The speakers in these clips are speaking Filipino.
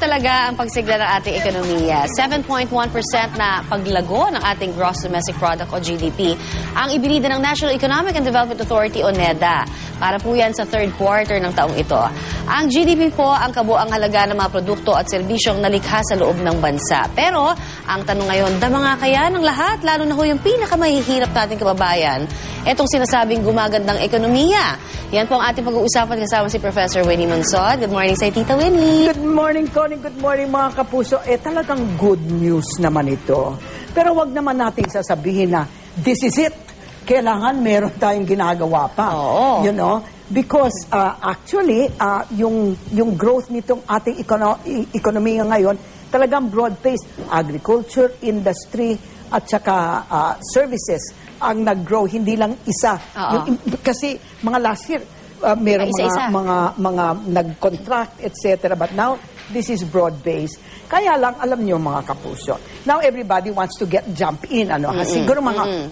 talaga ang pagsigla ng ating ekonomiya. 7.1% na paglago ng ating gross domestic product o GDP ang ibinida ng National Economic and Development Authority o NEDA. Para po yan sa third quarter ng taong ito. Ang GDP po ang kabuang halaga ng mga produkto at serbisyong nalikha sa loob ng bansa. Pero ang tanong ngayon, dama nga kaya ng lahat, lalo na ho yung pinakamahihirap nating kababayan, etong sinasabing gumagandang ekonomiya. Yan po ang ating pag-uusapan kasama si Professor Winnie Monsod. Good morning sa Tita Winnie. Good morning, Connie. Good morning, mga kapuso. Talagang good news naman ito. Pero wag naman natin sasabihin na this is it. Kailangan meron tayong ginagawa pa. Oo. You know? Because actually, yung growth nitong ating ekonomiya ngayon, talagang broad-based. Agriculture, industry, at saka services ang nag-grow, hindi lang isa. Kasi mga last year, meron mga nag-contract, etc. But now, this is broad-based. Kaya lang, alam niyo mga kapuso, now everybody wants to jump in. Siguro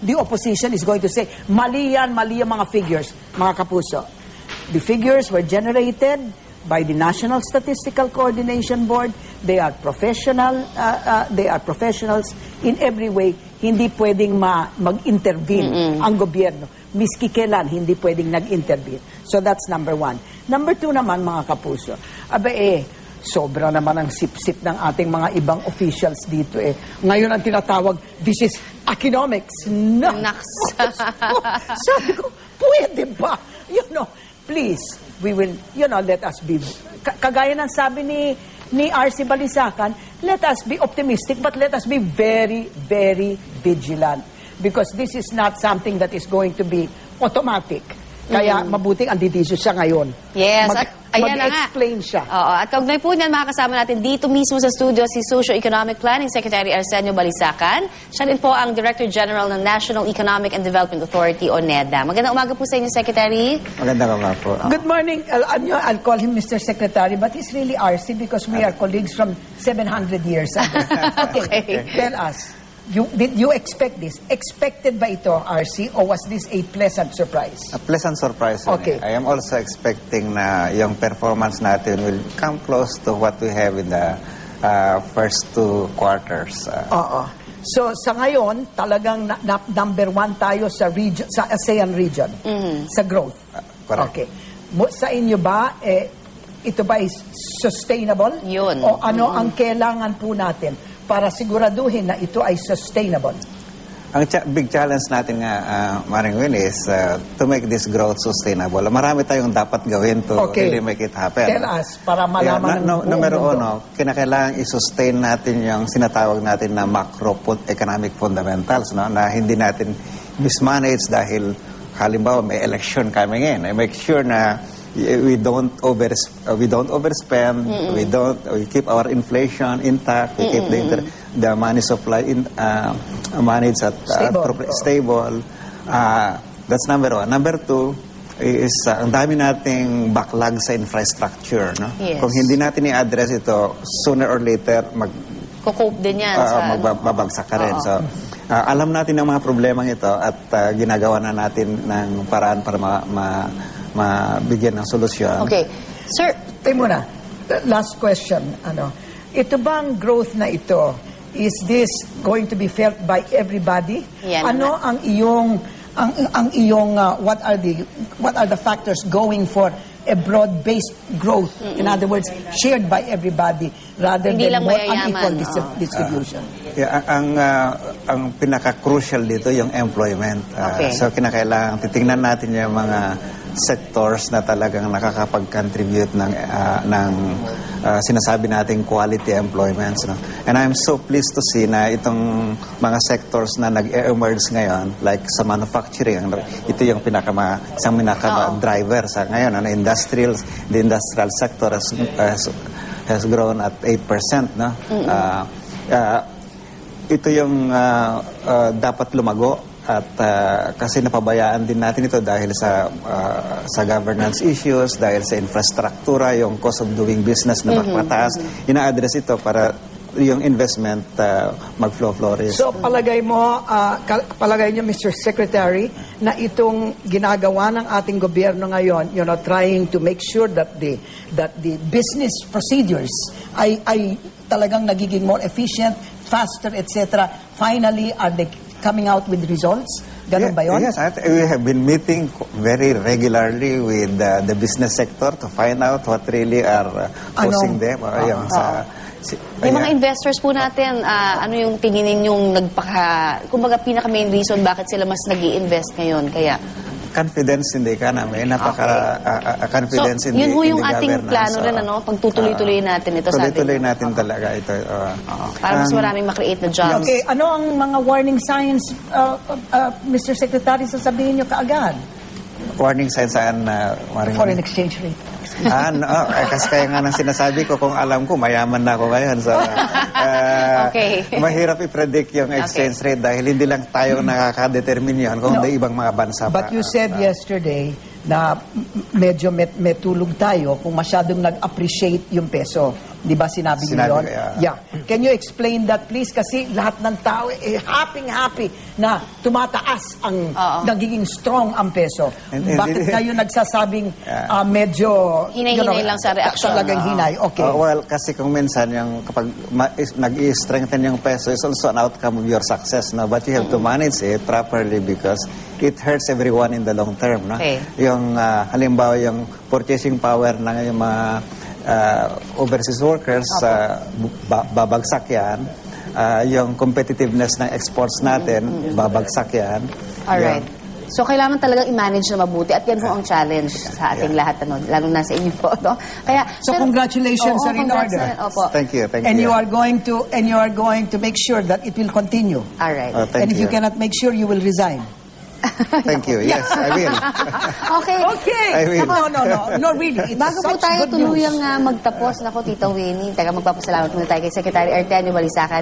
the opposition is going to say, mali yan mga figures, mga kapuso. The figures were generated by the National Statistical Coordination Board. They are professional. They are professionals in every way. Hindi pwedeng mag-intervene ang gobyerno. Miski kailan, hindi pwedeng nag-intervene. So that's number one. Number two naman, mga kapuso, sobra naman ang sip-sip ng ating mga ibang officials dito Ngayon ang tinatawag, this is economics. No. Sabi ko, pwede ba? Please, we will, let us be, kagaya ng sabi ni R.C. Balisacan, let us be optimistic, but let us be very, very vigilant. Because this is not something that is going to be automatic. Kaya mabuting andito siya ngayon. Yes. Mag-explain siya. Oo. At kaugnay po niyan, makakasama natin dito mismo sa studio si Socio-Economic Planning Secretary Arsenio Balisacan. Siya rin po ang Director General ng National Economic and Development Authority o NEDA. Magandang umaga po sa inyo, Secretary. Magandang umaga po. Good morning. I'll call him Mr. Secretary, but he's really RC because we are colleagues from 700 years ago. Okay. Tell us. Did you expect this? Expected ba ito, RC, or was this a pleasant surprise? A pleasant surprise. Okay. I am also expecting na yung performance natin will come close to what we have in the first two quarters. So sa ngayon, talagang number one tayo sa region, sa ASEAN region, sa growth. Correct. Okay. Sa inyo ba, ito ba is sustainable? Yun. O ano ang kailangan po natin para siguraduhin na ito ay sustainable? Ang big challenge natin nga, Maring Winnie, is to make this growth sustainable. Marami tayong dapat gawin to really make it happen. Tell us, para malaman Numero uno, kinakailangan i-sustain natin yung sinatawag natin na macroeconomic fundamentals, na hindi natin mismanage dahil halimbawa may election coming in. I make sure na we don't overspend. We keep our inflation intact. We keep the money supply managed at stable. That's number one. Number two is ang dami nating backlog sa infrastructure. Yes. Kung hindi natin i-address ito, sooner or later Kukup din yan. magbabagsak ka rin. So, alam natin ang mga problemang ito at ginagawa na natin ng paraan para mabigyan ng solusyon. Okay. Sir, tayo muna. Last question. Ito bang growth na ito, is this going to be felt by everybody? Yan ang iyong what are the factors going for a broad-based growth? In other words, shared by everybody rather hindi than more mayayaman. unequal distribution. Ang pinaka-crucial dito yung employment. So kinakailangan titingnan natin yung mga sectors na talagang nakakapag-contribute ng sinasabi nating quality employments. And I'm so pleased to see na itong mga sectors na nag-emerge ngayon, like sa manufacturing, ito yung isang pinaka-driver sa ngayon. The industrial sector has grown at 8%. Ito yung dapat lumago. At kasi napabayaan din natin ito dahil sa governance issues, dahil sa infrastruktura, yung cost of doing business na mataas. Ina-address ito para yung investment mag-flourish. So palagay mo, palagay niyo Mr. Secretary, na itong ginagawa ng ating gobyerno ngayon, trying to make sure that the business procedures ay talagang nagiging more efficient, faster, etc. Finally, are they coming out with results? Ganun ba yun? Yes, we have been meeting very regularly with the business sector to find out what really are causing them. Yung mga investors po natin, ano yung tingin yung kumbaga pinaka-main reason bakit sila mas nag-i-invest ngayon? Kaya confidence in the economy, confidence in the yun ho yung ating governance. plano rin, pagtutuloy-tuloy natin ito sa atin. Tuloy-tuloy natin talaga ito. Para mas maraming makreate na jobs. Okay, ano ang mga warning signs, Mr. Secretary, sasabihin niyo kaagad? Warning signs saan? Foreign exchange rate. Kasi kaya nga nang sinasabi ko, kung alam ko, mayaman na ako ngayon. So, Okay. mahirap i-predict yung exchange rate dahil hindi lang tayo nakaka-determine yun, kundi ibang mga bansa pa. But you said yesterday na medyo may tulog tayo kung masyadong nag-appreciate yung peso. Di ba sinabi niyo yun? Yeah. Can you explain that please? Kasi lahat ng tao happy na tumataas ang nagiging strong ang peso. Bakit kayo nagsasabing medyo hinay-hinay lang sa reaksyon? Talagang hinay. Okay. Well, kasi kung minsan kapag nag-i-strengthen yung peso is also an outcome of your success. No? But you have to manage it properly because it hurts everyone in the long term. No? Okay. Yung halimbawa yung purchasing power ng yung mga overseas workers, babagsak yan. Yung competitiveness ng exports natin, babagsak yan. Alright. So, kailangan talagang i-manage na mabuti at yan po ang challenge sa ating lahat, lalo na sa inyo po. No? Kaya, so, congratulations are in order. Opo. Thank you. And you are going to make sure that it will continue. Alright. And if you cannot make sure, you will resign. Thank you. Yes, I will. Okay. I will. No, really. Bago po tayo tuluyang magtapos, Tita Winnie, magpapasalamat muna tayo kay Secretary Artemio Balisacan.